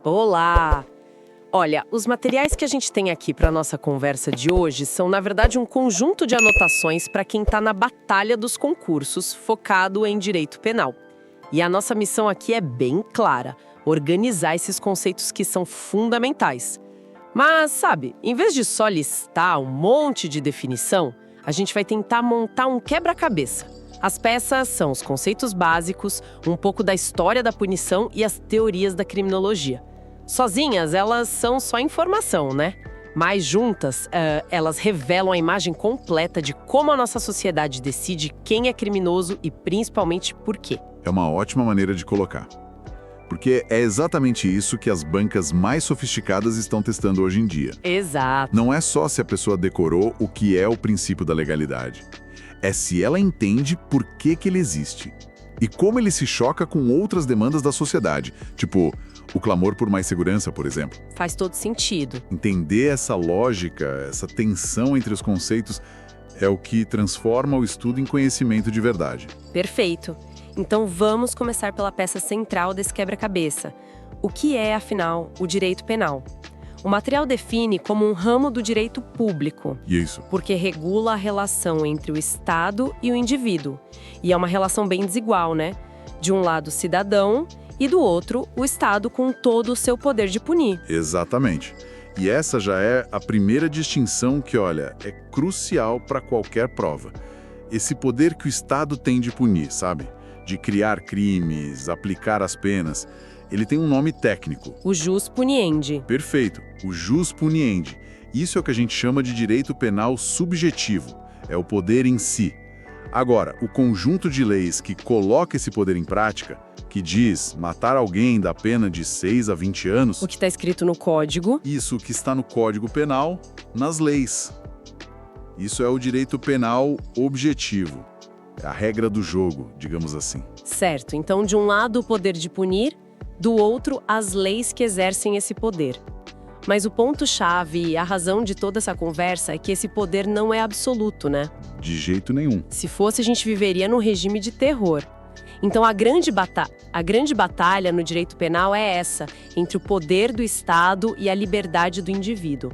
Olá! Olha, os materiais que a gente tem aqui para nossa conversa de hoje são, na verdade, um conjunto de anotações para quem está na batalha dos concursos, focado em direito penal. E a nossa missão aqui é bem clara: organizar esses conceitos que são fundamentais. Mas, sabe, em vez de só listar um monte de definição, a gente vai tentar montar um quebra-cabeça. As peças são os conceitos básicos, um pouco da história da punição e as teorias da criminologia. Sozinhas, elas são só informação, né? Mas juntas, elas revelam a imagem completa de como a nossa sociedade decide quem é criminoso e principalmente por quê. É uma ótima maneira de colocar. Porque é exatamente isso que as bancas mais sofisticadas estão testando hoje em dia. Exato. Não é só se a pessoa decorou o que é o princípio da legalidade. É se ela entende por que ele existe. E como ele se choca com outras demandas da sociedade. Tipo, o clamor por mais segurança, por exemplo. Faz todo sentido. Entender essa lógica, essa tensão entre os conceitos, é o que transforma o estudo em conhecimento de verdade. Perfeito. Então vamos começar pela peça central desse quebra-cabeça. O que é, afinal, o direito penal? O material define como um ramo do direito público. Isso. Porque regula a relação entre o Estado e o indivíduo. E é uma relação bem desigual, né? De um lado, o cidadão, e do outro, o Estado com todo o seu poder de punir. Exatamente. E essa já é a primeira distinção que, olha, é crucial para qualquer prova. Esse poder que o Estado tem de punir, sabe? De criar crimes, aplicar as penas. Ele tem um nome técnico. O jus puniendi. Perfeito, o jus puniendi. Isso é o que a gente chama de direito penal subjetivo. É o poder em si. Agora, o conjunto de leis que coloca esse poder em prática, que diz matar alguém dá pena de 6 a 20 anos... O que está escrito no Código. Isso que está no Código Penal, nas leis. Isso é o direito penal objetivo. É a regra do jogo, digamos assim. Certo. Então, de um lado, o poder de punir, do outro, as leis que exercem esse poder. Mas o ponto-chave e a razão de toda essa conversa é que esse poder não é absoluto, né? De jeito nenhum. Se fosse, a gente viveria num regime de terror. Então, a grande batalha no direito penal é essa, entre o poder do Estado e a liberdade do indivíduo.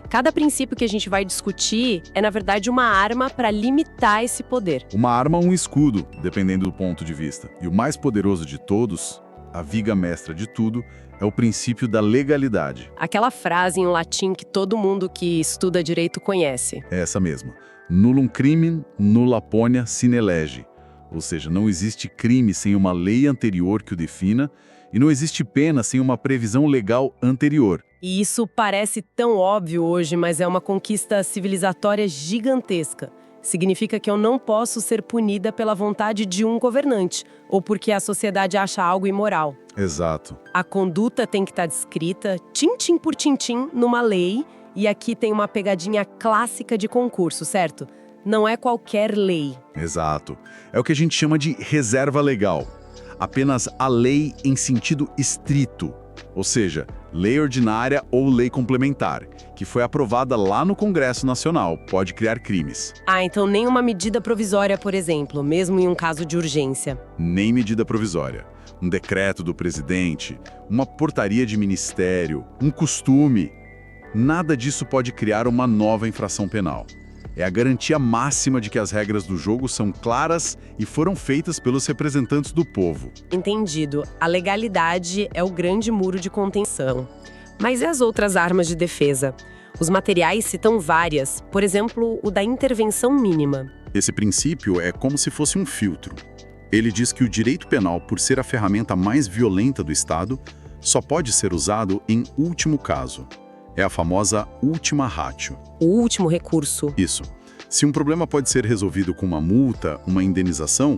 Cada princípio que a gente vai discutir é, na verdade, uma arma para limitar esse poder. Uma arma ou um escudo, dependendo do ponto de vista. E o mais poderoso de todos, a viga mestra de tudo, é o princípio da legalidade. Aquela frase em latim que todo mundo que estuda direito conhece. É essa mesma. Nullum crimen, nulla poena sine lege. Ou seja, não existe crime sem uma lei anterior que o defina e não existe pena sem uma previsão legal anterior. E isso parece tão óbvio hoje, mas é uma conquista civilizatória gigantesca. Significa que eu não posso ser punida pela vontade de um governante, ou porque a sociedade acha algo imoral. Exato. A conduta tem que estar descrita, tintim por tintim, numa lei, e aqui tem uma pegadinha clássica de concurso, certo? Não é qualquer lei. Exato. É o que a gente chama de reserva legal. Apenas a lei em sentido estrito, ou seja, lei ordinária ou lei complementar, que foi aprovada lá no Congresso Nacional, pode criar crimes. Ah, então nem uma medida provisória, por exemplo, mesmo em um caso de urgência. Nem medida provisória. Um decreto do presidente, uma portaria de ministério, um costume. Nada disso pode criar uma nova infração penal. É a garantia máxima de que as regras do jogo são claras e foram feitas pelos representantes do povo. Entendido. A legalidade é o grande muro de contenção. Mas e as outras armas de defesa? Os materiais citam várias, por exemplo, o da intervenção mínima. Esse princípio é como se fosse um filtro. Ele diz que o direito penal, por ser a ferramenta mais violenta do Estado, só pode ser usado em último caso. É a famosa ultima ratio. O último recurso. Isso. Se um problema pode ser resolvido com uma multa, uma indenização,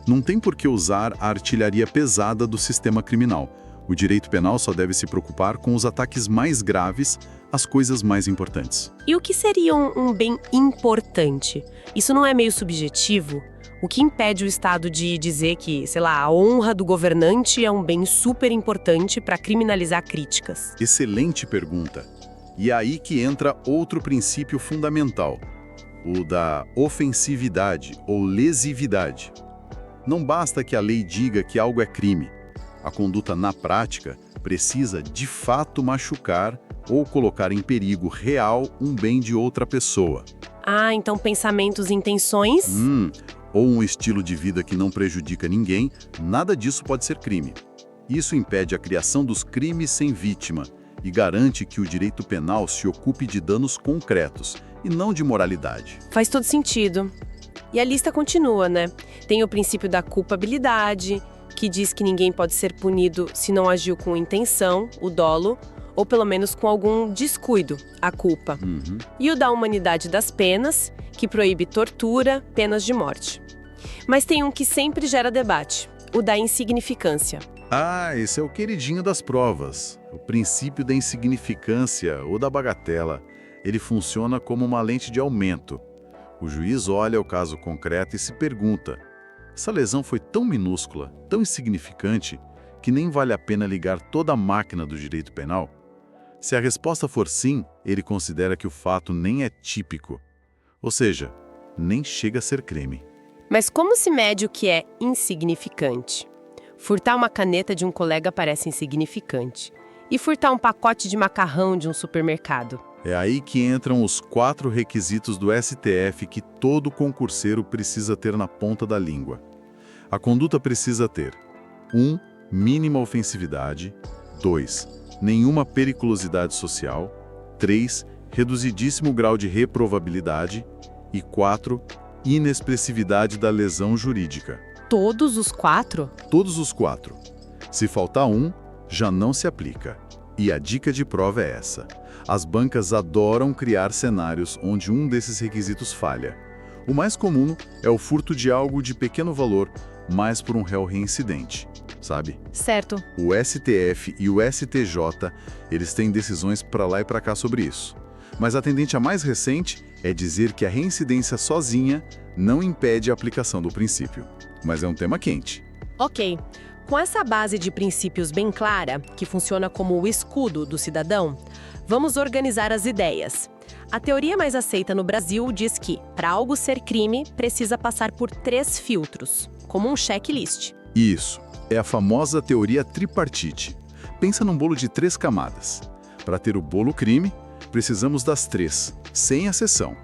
não tem por que usar a artilharia pesada do sistema criminal. O direito penal só deve se preocupar com os ataques mais graves, as coisas mais importantes. E o que seria um bem importante? Isso não é meio subjetivo? O que impede o Estado de dizer que, sei lá, a honra do governante é um bem super importante para criminalizar críticas? Excelente pergunta. E é aí que entra outro princípio fundamental, o da ofensividade ou lesividade. Não basta que a lei diga que algo é crime. A conduta na prática precisa de fato machucar ou colocar em perigo real um bem de outra pessoa. Ah, então pensamentos e intenções? Ou um estilo de vida que não prejudica ninguém, nada disso pode ser crime. Isso impede a criação dos crimes sem vítima e garante que o direito penal se ocupe de danos concretos e não de moralidade. Faz todo sentido. E a lista continua, né? Tem o princípio da culpabilidade, que diz que ninguém pode ser punido se não agiu com intenção, o dolo, ou pelo menos com algum descuido, a culpa. E o da humanidade das penas, que proíbe tortura, penas de morte. Mas tem um que sempre gera debate, o da insignificância. Ah, esse é o queridinho das provas. O princípio da insignificância ou da bagatela. Ele funciona como uma lente de aumento. O juiz olha o caso concreto e se pergunta: essa lesão foi tão minúscula, tão insignificante, que nem vale a pena ligar toda a máquina do direito penal? Se a resposta for sim, ele considera que o fato nem é típico. Ou seja, nem chega a ser crime. Mas como se mede o que é insignificante? Furtar uma caneta de um colega parece insignificante. E furtar um pacote de macarrão de um supermercado? É aí que entram os 4 requisitos do STF que todo concurseiro precisa ter na ponta da língua. A conduta precisa ter 1. Mínima ofensividade. 2. Nenhuma periculosidade social. 3. Reduzidíssimo grau de reprovabilidade. E 4. Inexpressividade da lesão jurídica. Todos os 4? Todos os 4. Se faltar um, já não se aplica. E a dica de prova é essa. As bancas adoram criar cenários onde um desses requisitos falha. O mais comum é o furto de algo de pequeno valor, mas por um réu reincidente, sabe? Certo. O STF e o STJ, eles têm decisões para lá e para cá sobre isso. Mas a tendência mais recente é dizer que a reincidência sozinha não impede a aplicação do princípio. Mas é um tema quente. Ok. Com essa base de princípios bem clara, que funciona como o escudo do cidadão, vamos organizar as ideias. A teoria mais aceita no Brasil diz que, para algo ser crime, precisa passar por 3 filtros, como um checklist. Isso. É a famosa teoria tripartite. Pensa num bolo de 3 camadas. Para ter o bolo crime, precisamos das 3, sem exceção.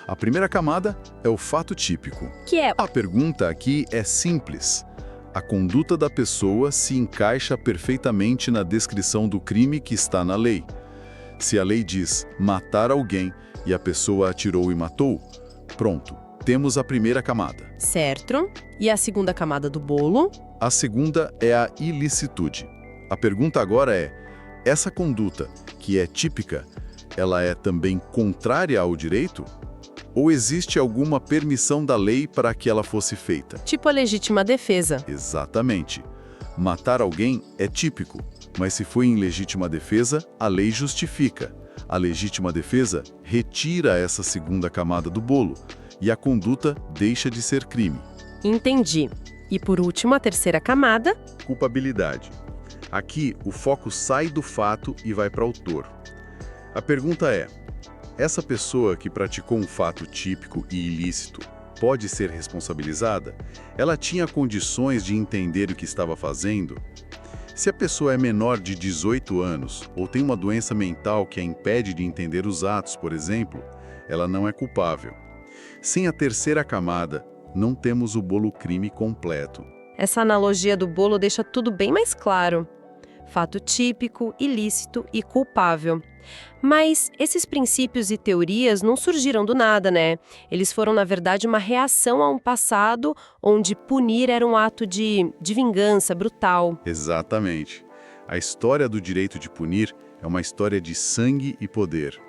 A primeira camada é o fato típico. Que é... A pergunta aqui é simples. A conduta da pessoa se encaixa perfeitamente na descrição do crime que está na lei. Se a lei diz matar alguém e a pessoa atirou e matou, pronto, temos a primeira camada. Certo. E a segunda camada do bolo? A segunda é a ilicitude. A pergunta agora é: essa conduta, que é típica, ela é também contrária ao direito? Ou existe alguma permissão da lei para que ela fosse feita? Tipo a legítima defesa. Exatamente. Matar alguém é típico, mas se foi em legítima defesa, a lei justifica. A legítima defesa retira essa segunda camada do bolo e a conduta deixa de ser crime. Entendi. E por último, a terceira camada? Culpabilidade. Aqui, o foco sai do fato e vai para o autor. A pergunta é: essa pessoa que praticou um fato típico e ilícito pode ser responsabilizada? Ela tinha condições de entender o que estava fazendo? Se a pessoa é menor de 18 anos ou tem uma doença mental que a impede de entender os atos, por exemplo, ela não é culpável. Sem a terceira camada, não temos o bolo crime completo. Essa analogia do bolo deixa tudo bem mais claro. Fato típico, ilícito e culpável. Mas esses princípios e teorias não surgiram do nada, né? Eles foram, na verdade, uma reação a um passado onde punir era um ato de vingança brutal. Exatamente. A história do direito de punir é uma história de sangue e poder.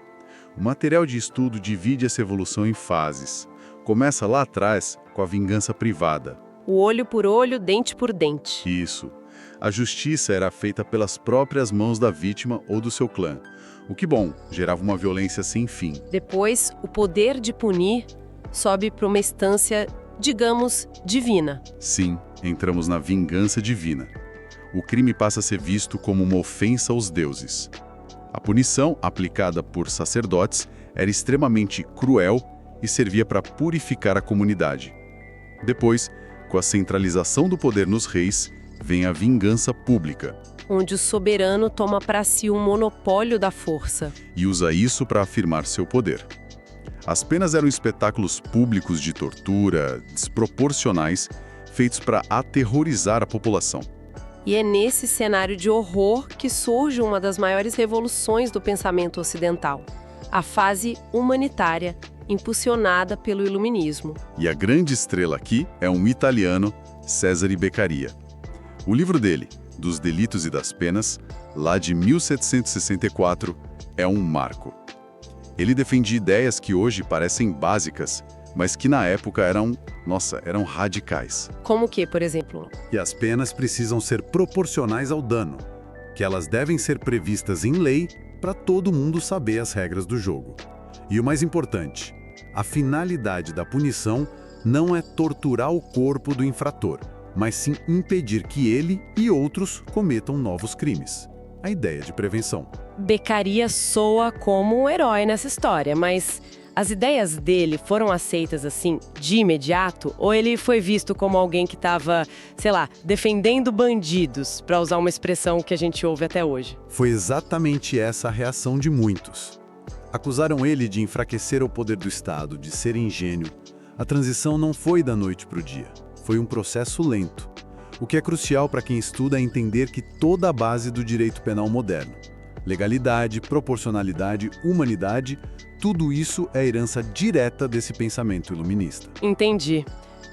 O material de estudo divide essa evolução em fases. Começa lá atrás com a vingança privada. O olho por olho, dente por dente. Isso. A justiça era feita pelas próprias mãos da vítima ou do seu clã. O que, bom, gerava uma violência sem fim. Depois, o poder de punir sobe para uma instância, digamos, divina. Sim, entramos na vingança divina. O crime passa a ser visto como uma ofensa aos deuses. A punição, aplicada por sacerdotes, era extremamente cruel e servia para purificar a comunidade. Depois, com a centralização do poder nos reis, vem a vingança pública Onde o soberano toma para si o monopólio da força. e usa isso para afirmar seu poder. As penas eram espetáculos públicos de tortura, desproporcionais, feitos para aterrorizar a população. E é nesse cenário de horror que surge uma das maiores revoluções do pensamento ocidental, a fase humanitária, impulsionada pelo Iluminismo. E a grande estrela aqui é um italiano, Cesare Beccaria. O livro dele, Dos Delitos e das Penas, lá de 1764, é um marco. Ele defendia ideias que hoje parecem básicas, mas que na época eram radicais. Como que, por exemplo? E as penas precisam ser proporcionais ao dano, que elas devem ser previstas em lei para todo mundo saber as regras do jogo. E o mais importante, a finalidade da punição não é torturar o corpo do infrator, mas sim impedir que ele e outros cometam novos crimes. A ideia de prevenção. Beccaria soa como um herói nessa história, mas as ideias dele foram aceitas assim, de imediato? Ou ele foi visto como alguém que estava, defendendo bandidos, para usar uma expressão que a gente ouve até hoje? Foi exatamente essa a reação de muitos. Acusaram ele de enfraquecer o poder do Estado, de ser ingênuo. A transição não foi da noite para o dia. Foi um processo lento. O que é crucial para quem estuda é entender que toda a base do direito penal moderno, legalidade, proporcionalidade, humanidade, tudo isso é herança direta desse pensamento iluminista. Entendi.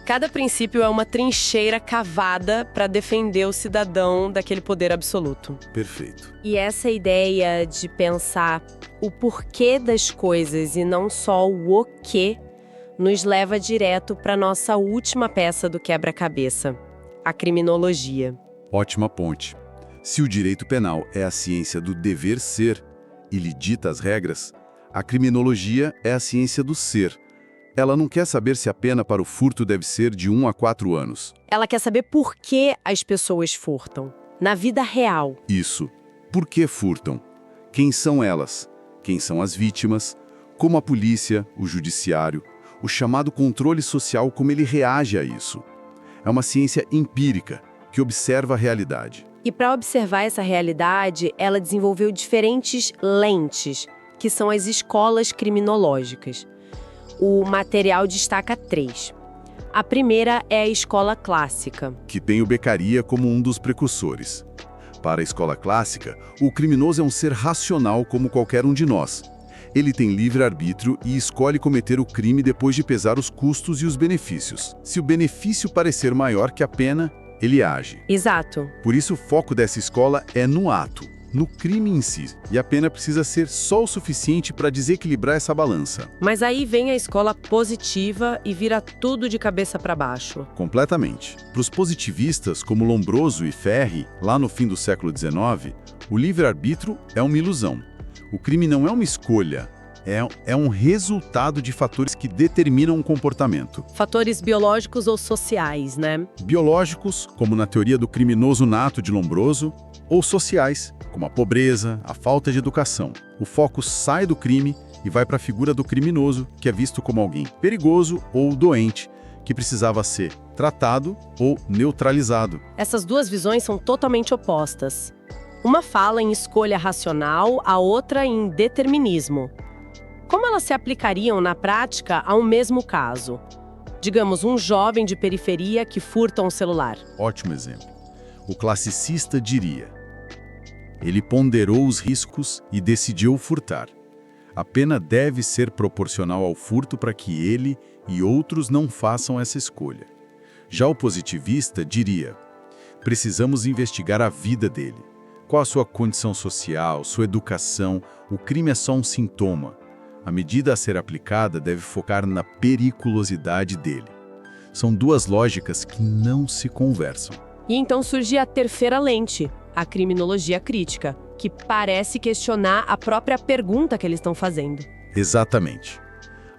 Cada princípio é uma trincheira cavada para defender o cidadão daquele poder absoluto. Perfeito. E essa ideia de pensar o porquê das coisas e não só o quê, nos leva direto para nossa última peça do quebra-cabeça, a criminologia. Ótima ponte. Se o direito penal é a ciência do dever ser e lhe dita as regras, a criminologia é a ciência do ser. Ela não quer saber se a pena para o furto deve ser de 1 a 4 anos. Ela quer saber por que as pessoas furtam, na vida real. Isso. Por que furtam? Quem são elas? Quem são as vítimas? Como a polícia, o judiciário, o chamado controle social, como ele reage a isso? É uma ciência empírica, que observa a realidade. E para observar essa realidade, ela desenvolveu diferentes lentes, que são as escolas criminológicas. O material destaca 3. A primeira é a escola clássica, que tem o Beccaria como um dos precursores. Para a escola clássica, o criminoso é um ser racional como qualquer um de nós. Ele tem livre-arbítrio e escolhe cometer o crime depois de pesar os custos e os benefícios. Se o benefício parecer maior que a pena, ele age. Exato. Por isso, o foco dessa escola é no ato, no crime em si. E a pena precisa ser só o suficiente para desequilibrar essa balança. Mas aí vem a escola positiva e vira tudo de cabeça para baixo. Completamente. Para os positivistas, como Lombroso e Ferri, lá no fim do século XIX, o livre-arbítrio é uma ilusão. O crime não é uma escolha, é um resultado de fatores que determinam o comportamento. Fatores biológicos ou sociais, né? Biológicos, como na teoria do criminoso nato de Lombroso, ou sociais, como a pobreza, a falta de educação. O foco sai do crime e vai para a figura do criminoso, que é visto como alguém perigoso ou doente, que precisava ser tratado ou neutralizado. Essas duas visões são totalmente opostas. Uma fala em escolha racional, a outra em determinismo. Como elas se aplicariam na prática a um mesmo caso? Digamos, um jovem de periferia que furta um celular. Ótimo exemplo. O classicista diria: ele ponderou os riscos e decidiu furtar. A pena deve ser proporcional ao furto para que ele e outros não façam essa escolha. Já o positivista diria: precisamos investigar a vida dele. Qual a sua condição social, sua educação? O crime é só um sintoma. A medida a ser aplicada deve focar na periculosidade dele. São duas lógicas que não se conversam. E então surge a terceira lente, a criminologia crítica, que parece questionar a própria pergunta que eles estão fazendo. Exatamente.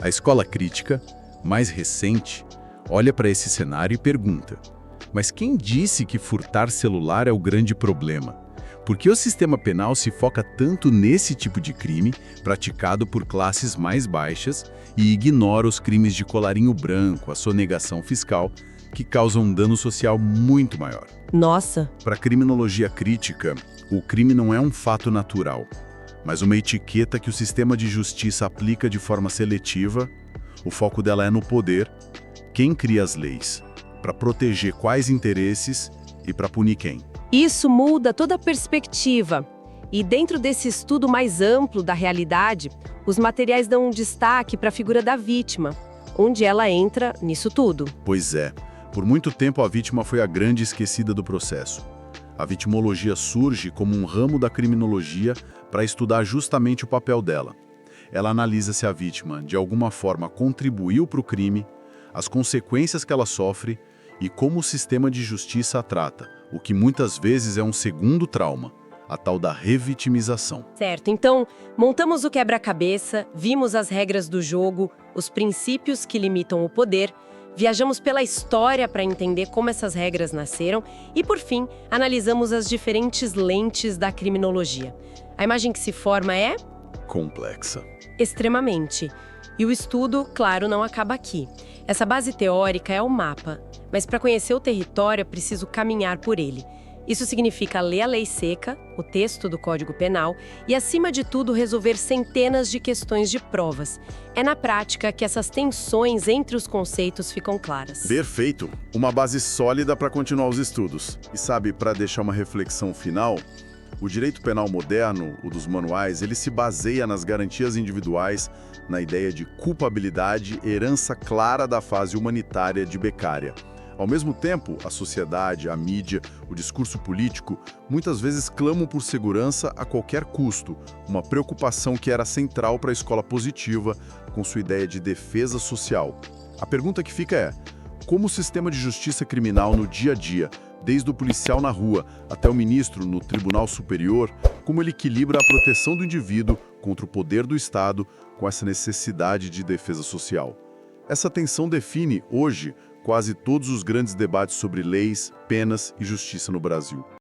A escola crítica, mais recente, olha para esse cenário e pergunta: mas quem disse que furtar celular é o grande problema? Por que o sistema penal se foca tanto nesse tipo de crime, praticado por classes mais baixas, e ignora os crimes de colarinho branco, a sonegação fiscal, que causam um dano social muito maior. Nossa, Para a criminologia crítica, o crime não é um fato natural, mas uma etiqueta que o sistema de justiça aplica de forma seletiva. O foco dela é no poder, quem cria as leis, para proteger quais interesses e para punir quem. isso muda toda a perspectiva. E dentro desse estudo mais amplo da realidade, os materiais dão um destaque para a figura da vítima, onde ela entra nisso tudo. Pois é, por muito tempo a vítima foi a grande esquecida do processo. A vitimologia surge como um ramo da criminologia para estudar justamente o papel dela. Ela analisa se a vítima, de alguma forma, contribuiu para o crime, as consequências que ela sofre e como o sistema de justiça a trata, o que muitas vezes é um segundo trauma, a tal da revitimização. Certo, então, montamos o quebra-cabeça, vimos as regras do jogo, os princípios que limitam o poder, viajamos pela história para entender como essas regras nasceram e, por fim, analisamos as diferentes lentes da criminologia. A imagem que se forma é Complexa. extremamente. E o estudo, claro, não acaba aqui. Essa base teórica é o mapa, mas para conhecer o território é preciso caminhar por ele. Isso significa ler a lei seca, o texto do Código Penal e, acima de tudo, resolver centenas de questões de provas. É na prática que essas tensões entre os conceitos ficam claras. Perfeito! Uma base sólida para continuar os estudos. E sabe, para deixar uma reflexão final, o direito penal moderno, o dos manuais, ele se baseia nas garantias individuais, na ideia de culpabilidade, herança clara da fase humanitária de Beccaria. Ao mesmo tempo, a sociedade, a mídia, o discurso político muitas vezes clamam por segurança a qualquer custo, uma preocupação que era central para a escola positiva, com sua ideia de defesa social. A pergunta que fica é: como o sistema de justiça criminal no dia a dia, desde o policial na rua até o ministro no Tribunal Superior, como ele equilibra a proteção do indivíduo contra o poder do Estado com essa necessidade de defesa social? Essa tensão define, hoje, quase todos os grandes debates sobre leis, penas e justiça no Brasil.